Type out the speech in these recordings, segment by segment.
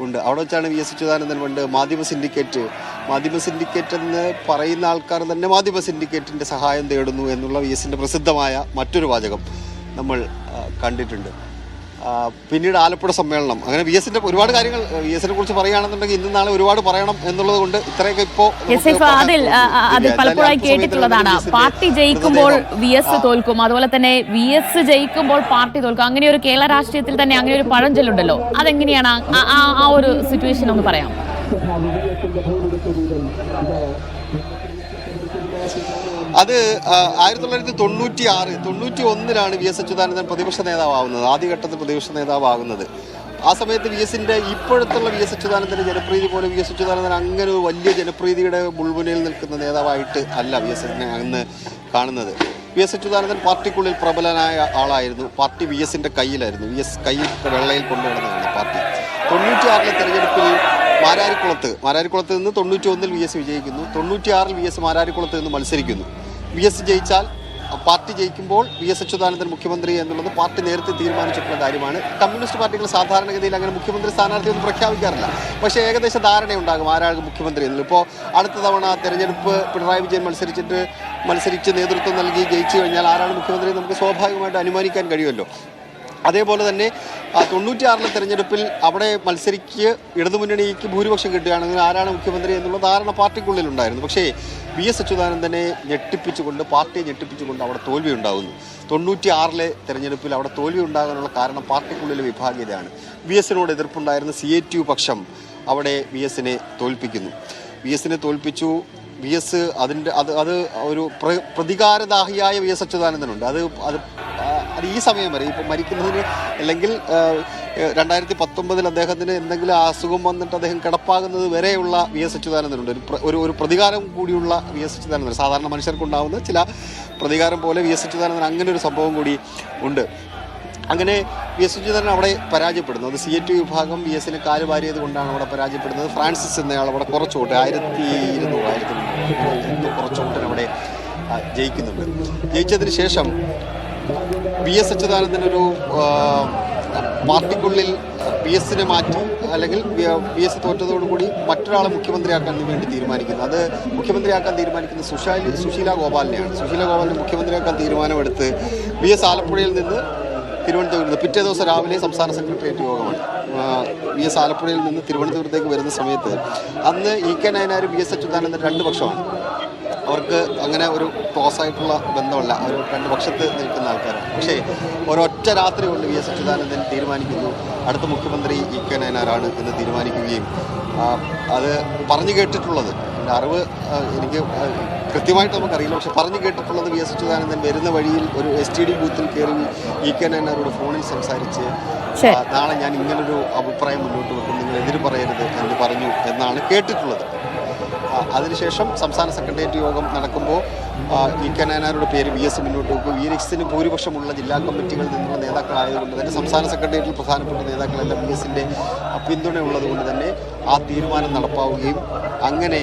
ഉണ്ട്. അവിടെ വെച്ചാണ് വി എസ് അച്യുതാനന്ദൻ പണ്ട് മാധ്യമ സിൻഡിക്കേറ്റ് എന്ന് പറയുന്ന ആൾക്കാർ തന്നെ മാധ്യമ സിൻഡിക്കേറ്റിൻ്റെ സഹായം തേടുന്നു എന്നുള്ള വി എസിൻ്റെ പ്രസിദ്ധമായ മറ്റൊരു വാചകം നമ്മൾ കണ്ടിട്ടുണ്ട്. പിന്നീട് ആലപ്പുഴ സമ്മേളനം, അങ്ങനെ വി എസിന്റെ ഒരുപാട് കാര്യങ്ങൾ വി എസിനെ കുറിച്ച് പറയുകയാണെന്നുണ്ടെങ്കിൽ ഇന്നും നാളെ ഒരുപാട് പറയണം എന്നുള്ളത് കൊണ്ട് ഇത്രയൊക്കെ ഇപ്പോൾ അതിൽ പലപ്പോഴായി കേട്ടിട്ടുള്ളതാണ്. പാർട്ടി ജയിക്കുമ്പോൾ വി എസ് തോൽക്കും, അതുപോലെ തന്നെ വി എസ് ജയിക്കുമ്പോൾ പാർട്ടി തോൽക്കും. അങ്ങനെ ഒരു കേരള രാഷ്ട്രീയത്തിൽ തന്നെ അങ്ങനെ ഒരു പഴഞ്ചൊല്ലുണ്ടല്ലോ, അതെങ്ങനെയാണ് ആ ഒരു സിറ്റുവേഷൻ ഒന്ന് പറയാം? അത് 1996-91 വി എസ് അച്യുതാനന്ദൻ പ്രതിപക്ഷ നേതാവാകുന്നത്, ആദ്യഘട്ടത്തിൽ പ്രതിപക്ഷ നേതാവാകുന്നത്. ആ സമയത്ത് വി എസിൻ്റെ ഇപ്പോഴത്തുള്ള വി എസ് അച്യുതാനന്ദൻ്റെ ജനപ്രീതി പോലെ വി എസ് അച്യുതാനന്ദൻ അങ്ങനെ ഒരു വലിയ ജനപ്രീതിയുടെ മുൾമുനയിൽ നിൽക്കുന്ന നേതാവായിട്ട് അല്ല വി എസിനെ അന്ന് കാണുന്നത്. വി എസ് അച്യുതാനന്ദൻ പാർട്ടിക്കുള്ളിൽ പ്രബലനായ ആളായിരുന്നു. പാർട്ടി വി എസിൻ്റെ കയ്യിലായിരുന്നു. വി എസ് കയ്യിൽ വെള്ളയിൽ കൊണ്ടുവരുന്നതാണ് പാർട്ടി. 96 തെരഞ്ഞെടുപ്പിൽ മാരാരിക്കുളത്ത് നിന്ന് 91 വി എസ് വിജയിക്കുന്നു. 96 വി എസ് മാരാരിക്കുളത്ത് നിന്ന് മത്സരിക്കുന്നു. വി എസ് ജയിച്ചാൽ, പാർട്ടി ജയിക്കുമ്പോൾ വി എസ് അച്യുതാനന്ദൻ മുഖ്യമന്ത്രി എന്നുള്ളത് പാർട്ടി നേരത്തെ തീരുമാനിച്ചിട്ടുള്ള കാര്യമാണ്. കമ്മ്യൂണിസ്റ്റ് പാർട്ടികൾ സാധാരണഗതിയിൽ അങ്ങനെ മുഖ്യമന്ത്രി സ്ഥാനാർത്ഥിയൊന്നും പ്രഖ്യാപിക്കാറില്ല. പക്ഷേ ഏകദേശം ധാരണയുണ്ടാകും ആരാണ് മുഖ്യമന്ത്രി എന്നുള്ളത്. ഇപ്പോൾ അടുത്ത തവണ തെരഞ്ഞെടുപ്പ് പിണറായി വിജയൻ മത്സരിച്ച് നേതൃത്വം നൽകി ജയിച്ചു കഴിഞ്ഞാൽ ആരാണ് മുഖ്യമന്ത്രി നമുക്ക് സ്വാഭാവികമായിട്ട് അനുമാനിക്കാൻ കഴിയുമല്ലോ. അതേപോലെ തന്നെ 96 തെരഞ്ഞെടുപ്പിൽ അവിടെ ഇടതുമുന്നണിക്ക് ഭൂരിപക്ഷം കിട്ടുകയാണെങ്കിൽ ആരാണ് മുഖ്യമന്ത്രി എന്നുള്ള ധാരണ പാർട്ടിക്കുള്ളിലുണ്ടായിരുന്നു. പക്ഷേ വി എസ് അച്യുതാനന്ദനെ പാർട്ടിയെ ഞെട്ടിപ്പിച്ചുകൊണ്ട് അവിടെ തോൽവി ഉണ്ടാകുന്നു. 96 തെരഞ്ഞെടുപ്പിൽ അവിടെ തോൽവി ഉണ്ടാകാനുള്ള കാരണം പാർട്ടിക്കുള്ളിലെ വിഭാഗീയതയാണ്. വി എസിനോട് എതിർപ്പുണ്ടായിരുന്ന CATU പക്ഷം അവിടെ വി എസിനെ തോൽപ്പിച്ചു. വി എസ് അത് ഒരു പ്രതികാരദാഹിയായ വി എസ് അച്യുതാനന്ദനുണ്ട്. അത് ഈ സമയം വരെ ഇപ്പം മരിക്കുന്നതിന് അല്ലെങ്കിൽ 2019 അദ്ദേഹത്തിന് എന്തെങ്കിലും അസുഖം വന്നിട്ട് അദ്ദേഹം കിടപ്പാകുന്നത് വരെയുള്ള വി എസ് അച്യുതാനന്ദനുണ്ട്. ഒരു പ്രതികാരം കൂടിയുള്ള വി എസ് അച്യുതാനന്ദൻ, സാധാരണ മനുഷ്യർക്കുണ്ടാവുന്ന ചില പ്രതികാരം പോലെ വി എസ് അച്യുതാനന്ദൻ അങ്ങനെ ഒരു സംഭവം കൂടി ഉണ്ട്. അങ്ങനെ വി എസ് അച്യുതാനന്ദൻ അവിടെ പരാജയപ്പെടുന്നു. അത് CATU വിഭാഗം വി എസിന് കാലുവാരിയത് കൊണ്ടാണ് അവിടെ പരാജയപ്പെടുന്നത്. ഫ്രാൻസിസ് എന്നയാൾ അവിടെ കുറച്ച് വോട്ട് 1200 കുറച്ച് വോട്ടിന് അവിടെ ജയിക്കുന്നുണ്ട്. ജയിച്ചതിന് ശേഷം വി എസ് അച്യുതാനന്ദൻ ഒരു പാർട്ടിക്കുള്ളിൽ വി എസിനെ മാറ്റി, അല്ലെങ്കിൽ വി എസ് തോറ്റതോടുകൂടി മറ്റൊരാളെ മുഖ്യമന്ത്രിയാക്കാൻ വേണ്ടി തീരുമാനിക്കുന്നു. അത് മുഖ്യമന്ത്രിയാക്കാൻ തീരുമാനിക്കുന്നത് സുശീല ഗോപാലിനെയാണ്. സുശീല ഗോപാലിനെ മുഖ്യമന്ത്രിയാക്കാൻ തീരുമാനമെടുത്ത് വി എസ് ആലപ്പുഴയിൽ നിന്ന് തിരുവനന്തപുരത്ത്, പിറ്റേ ദിവസം രാവിലെ സംസ്ഥാന സെക്രട്ടേറിയറ്റ് യോഗമാണ്. വി എസ് ആലപ്പുഴയിൽ നിന്ന് തിരുവനന്തപുരത്തേക്ക് വരുന്ന സമയത്ത് അന്ന് EK Nayanar V S Achuthanandan 2 പക്ഷമാണ്. അവർക്ക് അങ്ങനെ ഒരു ക്ലോസ് ആയിട്ടുള്ള ബന്ധമല്ല, അവർ 2 പക്ഷത്ത് നിൽക്കുന്ന ആൾക്കാരാണ്. പക്ഷേ ഒരൊറ്റ രാത്രി കൊണ്ട് വി എസ് അച്യുതാനന്ദൻ തീരുമാനിക്കുന്നു അടുത്ത മുഖ്യമന്ത്രി EK നയനാരാണ് എന്ന് തീരുമാനിക്കുകയും അത് പറഞ്ഞു കേട്ടിട്ടുള്ളത്, എൻ്റെ അറിവ് എനിക്ക് കൃത്യമായിട്ട് നമുക്കറിയില്ല, പക്ഷെ പറഞ്ഞു കേട്ടിട്ടുള്ളത് വി എസ് അച്യുതാനന്ദൻ വരുന്ന വഴിയിൽ ഒരു STD ബൂത്തിൽ കയറി EK നയനാരോട് ഫോണിൽ സംസാരിച്ച് നാളെ ഞാൻ ഇങ്ങനൊരു അഭിപ്രായം മുന്നോട്ട് വെക്കും, നിങ്ങൾ എതിര് പറയരുത് എന്ന് പറഞ്ഞു എന്നാണ് കേട്ടിട്ടുള്ളത്. അതിനുശേഷം സംസ്ഥാന സെക്രട്ടേറിയറ്റ് യോഗം നടക്കുമ്പോൾ EK നയനാരുടെ പേര് വി എസ് മുന്നോട്ട് വെക്കും. വി എസിന് ഭൂരിപക്ഷമുള്ള ജില്ലാ കമ്മിറ്റികളിൽ നിന്നുള്ള നേതാക്കളായതുകൊണ്ട് തന്നെ സംസ്ഥാന സെക്രട്ടേറിയറ്റിൽ പ്രധാനപ്പെട്ട നേതാക്കളെല്ലാം വി എസിൻ്റെ പിന്തുണയുള്ളത് കൊണ്ട് തന്നെ ആ തീരുമാനം നടപ്പാവുകയും അങ്ങനെ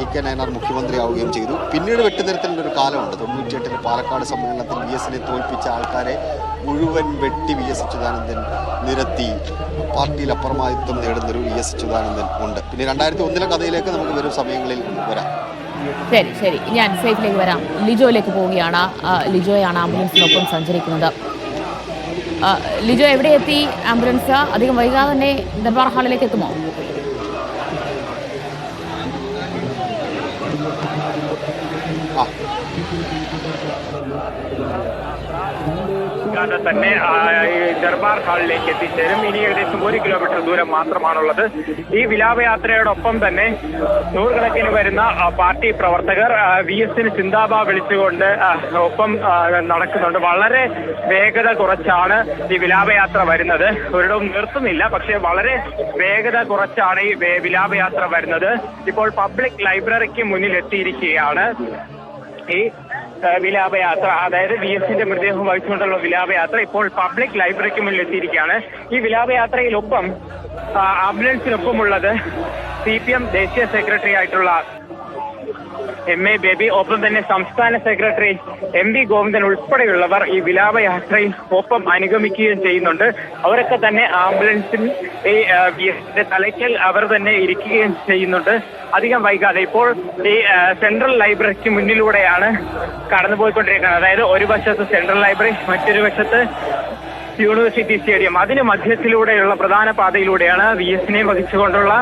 EK നയനാർ മുഖ്യമന്ത്രിയാവുകയും ചെയ്തു. പിന്നീട് വെട്ടിനിർത്തേണ്ട ഒരു കാലമുണ്ട്. 98 പാലക്കാട് സമ്മേളനത്തിൽ വി എസിനെ തോൽപ്പിച്ച ആൾക്കാരെ മുഴുവൻ വെട്ടി വി എസ് അച്യുതാനന്ദൻ നിരത്തി പാർട്ടിയിൽ അപ്രമാദിത്വം നേടുന്നൊരു വി എസ് അച്യുതാനന്ദൻ ഉണ്ട്. പിന്നെ 2001 കഥയിലേക്ക് നമുക്ക് വരും സമയങ്ങളിൽ വരാം. ശരി, ഞാൻ സേഫിലേക്ക് വരാം. ലിജോയിലേക്ക് പോവുകയാണ്. ലിജോയാണ് ആംബുലൻസിനൊപ്പം സഞ്ചരിക്കുന്നത്. ലിജോ, എവിടെ എത്തി ആംബുലൻസ്? അധികം വൈകാതെ തന്നെ ദർബാർ ഹാളിലേക്ക് എത്തുമോ? തന്നെ ദർബാർ ഹാളിലേക്ക് എത്തിച്ചേരും. ഇനി ഏകദേശം 1 കിലോമീറ്റർ ദൂരം മാത്രമാണുള്ളത്. ഈ വിലാപയാത്രയോടൊപ്പം തന്നെ നൂറുകണക്കിന് വരുന്ന പാർട്ടി പ്രവർത്തകർ വി എസിന് ചിന്താബ വിളിച്ചുകൊണ്ട് ഒപ്പം നടക്കുന്നുണ്ട്. വളരെ വേഗത കുറച്ചാണ് ഈ വിലാപയാത്ര വരുന്നത്. ഒരിടവും നിർത്തുന്നില്ല, പക്ഷേ വളരെ വേഗത കുറച്ചാണ് ഈ വിലാപയാത്ര വരുന്നത്. ഇപ്പോൾ പബ്ലിക് ലൈബ്രറിക്ക് മുന്നിൽ എത്തിയിരിക്കുകയാണ് ഈ വിലാപയാത്ര, അതായത് വി എസിന്റെ മൃതദേഹം വഹിച്ചുകൊണ്ടുള്ള വിലാപയാത്ര ഇപ്പോൾ പബ്ലിക് ലൈബ്രറിക്ക് മുന്നിൽ എത്തിയിരിക്കുകയാണ്. ഈ വിലാപയാത്രയിലൊപ്പം ആംബുലൻസിനൊപ്പമുള്ളത് CPM ദേശീയ സെക്രട്ടറി ആയിട്ടുള്ള MA ബേബി, ഒപ്പം തന്നെ സംസ്ഥാന സെക്രട്ടറി MV ഗോവിന്ദൻ ഉൾപ്പെടെയുള്ളവർ ഈ വിലാപയാത്രയിൽ ഒപ്പം അനുഗമിക്കുകയും ചെയ്യുന്നുണ്ട്. അവരൊക്കെ തന്നെ ആംബുലൻസിൽ ഈ VSന്റെ തലയ്ക്കൽ അവർ തന്നെ ഇരിക്കുകയും ചെയ്യുന്നുണ്ട്. അധികം വൈകാതെ ഇപ്പോൾ ഈ സെൻട്രൽ ലൈബ്രറിക്ക് മുന്നിലൂടെയാണ് കടന്നുപോയിക്കൊണ്ടിരിക്കുന്നത്. അതായത് ഒരു വശത്ത് സെൻട്രൽ ലൈബ്രറി, മറ്റൊരു വശത്ത് യൂണിവേഴ്സിറ്റി സ്റ്റേഡിയം. അതിന് മധ്യത്തിലൂടെയുള്ള പ്രധാന പാതയിലൂടെയാണ് VSനെ വഹിച്ചുകൊണ്ടുള്ള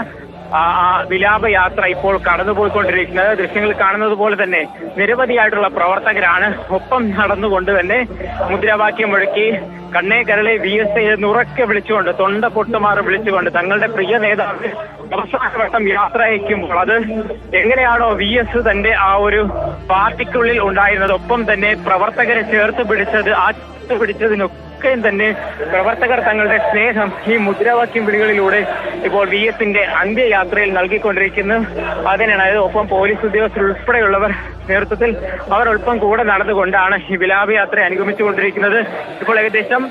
വിലാപയാത്ര ഇപ്പോൾ കടന്നുപോയിക്കൊണ്ടിരിക്കുന്നത്. ദൃശ്യങ്ങൾ കാണുന്നത് പോലെ തന്നെ നിരവധിയായിട്ടുള്ള പ്രവർത്തകരാണ് ഒപ്പം നടന്നുകൊണ്ട് തന്നെ മുദ്രാവാക്യം മുഴക്കി കണ്ണേ കരളെ VS എന്നുറക്കെ വിളിച്ചുകൊണ്ട്, തൊണ്ട പൊട്ടുമാറി വിളിച്ചുകൊണ്ട് തങ്ങളുടെ പ്രിയ നേതാവ് അവസാനവട്ടം യാത്ര അയക്കുമ്പോൾ അത് എങ്ങനെയാണോ VS തന്റെ ആ ഒരു പാർട്ടിക്കുള്ളിൽ ഉണ്ടായിരുന്നത്, ഒപ്പം തന്നെ പ്രവർത്തകരെ ചേർത്ത് പിടിച്ചത്, ആ പിടിച്ചതിനൊക്കെ തന്നെ പ്രവർത്തകർ തങ്ങളുടെ സ്നേഹം ഈ മുദ്രാവാക്യം വിളികളിലൂടെ ഇപ്പോൾ VSന്റെ അന്ത്യയാത്രയിൽ നൽകിക്കൊണ്ടിരിക്കുന്നു. അതിനാണ്, അതായത് ഒപ്പം പോലീസ് ഉദ്യോഗസ്ഥർ ഉൾപ്പെടെയുള്ളവർ നേതൃത്വത്തിൽ അവർ ഒപ്പം കൂടെ നടന്നുകൊണ്ടാണ് ഈ വിലാപയാത്ര അനുഗമിച്ചുകൊണ്ടിരിക്കുന്നത്. ഇപ്പോൾ ഏകദേശം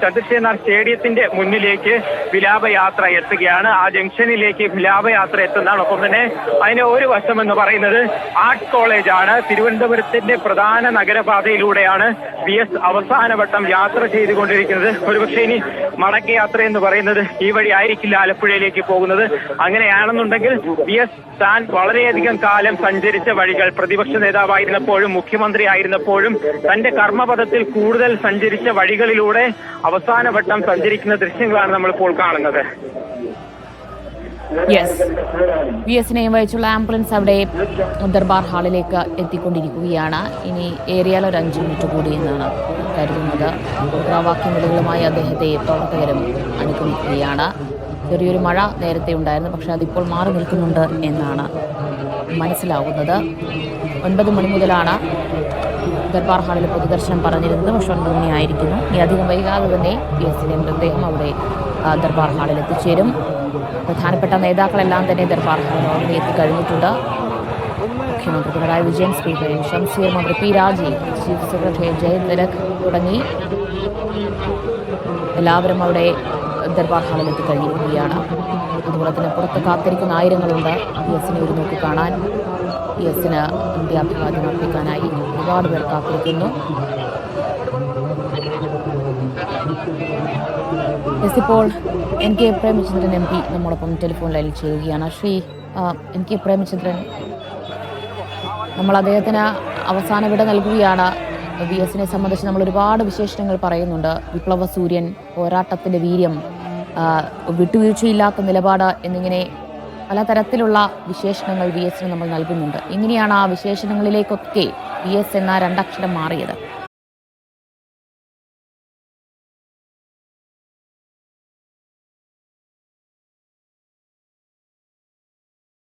ചന്ദ്രശേഖർ സ്റ്റേഡിയത്തിന്റെ മുന്നിലേക്ക് വിലാപയാത്ര എത്തുകയാണ്. ആ ജംഗ്ഷനിലേക്ക് വിലാപയാത്ര എത്തുന്നതാണ്. ഒപ്പം തന്നെ അതിന്റെ ഒരു വശം എന്ന് പറയുന്നത് ആർട്സ് കോളേജാണ്. തിരുവനന്തപുരത്തിന്റെ പ്രധാന നഗരപാതയിലൂടെയാണ് VS അവസാനവട്ടം യാത്ര ചെയ്തുകൊണ്ടിരിക്കുന്നത്. ഒരുപക്ഷെ ഇനി മടക്കയാത്ര എന്ന് പറയുന്നത് ഈ വഴി ആയിരിക്കില്ല ആലപ്പുഴയിലേക്ക് പോകുന്നത്. അങ്ങനെയാണെന്നുണ്ടെങ്കിൽ VS താൻ വളരെയധികം കാലം സഞ്ചരിച്ച വഴികൾ, പ്രതിപക്ഷ നേതാവായിരുന്നപ്പോഴും മുഖ്യമന്ത്രി ആയിരുന്നപ്പോഴും തന്റെ കർമ്മപഥത്തിൽ കൂടുതൽ സഞ്ചരിച്ച വഴികളിലൂടെ അവസാനവട്ടം സഞ്ചരിക്കുന്ന ദൃശ്യങ്ങളാണ് നമ്മളിപ്പോൾ കാണുന്നത്. VSനെയും വഹിച്ചുള്ള ആംബുലൻസ് അവിടെ ദർബാർ ഹാളിലേക്ക് എത്തിക്കൊണ്ടിരിക്കുകയാണ്. ഇനി ഏറിയാൽ ഒരു 5 മിനിറ്റ് കൂടി എന്നാണ് കരുതുന്നത്. മുദ്രാവാക്യം വിളികളുമായി അദ്ദേഹത്തെ പ്രവർത്തകരും അനുഗമിക്കുകയാണ്. ചെറിയൊരു മഴ നേരത്തെ ഉണ്ടായിരുന്നു, പക്ഷെ അതിപ്പോൾ മാറി നിൽക്കുന്നുണ്ട് എന്നാണ് മനസ്സിലാവുന്നത്. 9 മണി മുതലാണ് ദർബാർ ഹാളിൽ പൊതുദർശനം പറഞ്ഞിരുന്നത്. പക്ഷെ 9 മണിയായിരിക്കുന്നു. ഇനി അധികം വൈകാതെ തന്നെ VSന്റെ മൃതദേഹം അവിടെ ദർബാർ ഹാളിൽ എത്തിച്ചേരും. പ്രധാനപ്പെട്ട നേതാക്കളെല്ലാം തന്നെ ദർബാർ ഹാളിൽ എത്തിക്കഴിഞ്ഞിട്ടുണ്ട്. മുഖ്യമന്ത്രി പിണറായി വിജയൻ, സ്പീക്കർ ഷംസീർ, മന്ത്രി P രാജീവ്, ചീഫ് സെക്രട്ടറി ജയ് തിലക് തുടങ്ങി എല്ലാവരും അവിടെ ദർബാർ ഹാളിൽ എത്തിക്കഴിഞ്ഞിരിക്കുകയാണ്. അതുപോലെ തന്നെ പുറത്ത് കാത്തിരിക്കുന്ന ആയിരങ്ങളുണ്ട് VSനെ ഒരു നോക്കി കാണാൻ. VSന് അന്ത്യാഭിവാദ്യം അർപ്പിക്കാനായി ഒരുപാട് പേർ കാത്തിരിക്കുന്നു. ഇപ്പോൾ NK പ്രേമചന്ദ്രൻ MP നമ്മോടൊപ്പം ടെലിഫോൺ ലൈനിൽ ചെയ്യുകയാണ്. ശ്രീ NK പ്രേമചന്ദ്രൻ, നമ്മൾ അദ്ദേഹത്തിന് അവസാന വിട നൽകുകയാണ്. VSനെ സംബന്ധിച്ച് നമ്മൾ ഒരുപാട് വിശേഷണങ്ങൾ പറയുന്നുണ്ട്. വിപ്ലവ സൂര്യൻ, പോരാട്ടത്തിൻ്റെ വീര്യം, വിട്ടുവീഴ്ചയില്ലാത്ത നിലപാട് എന്നിങ്ങനെ പലതരത്തിലുള്ള വിശേഷണങ്ങൾ VSന് നമ്മൾ നൽകുന്നുണ്ട്. എങ്ങനെയാണ് ആ വിശേഷണങ്ങളിലേക്കൊക്കെ VS എന്ന 2 അക്ഷരം മാറിയത്?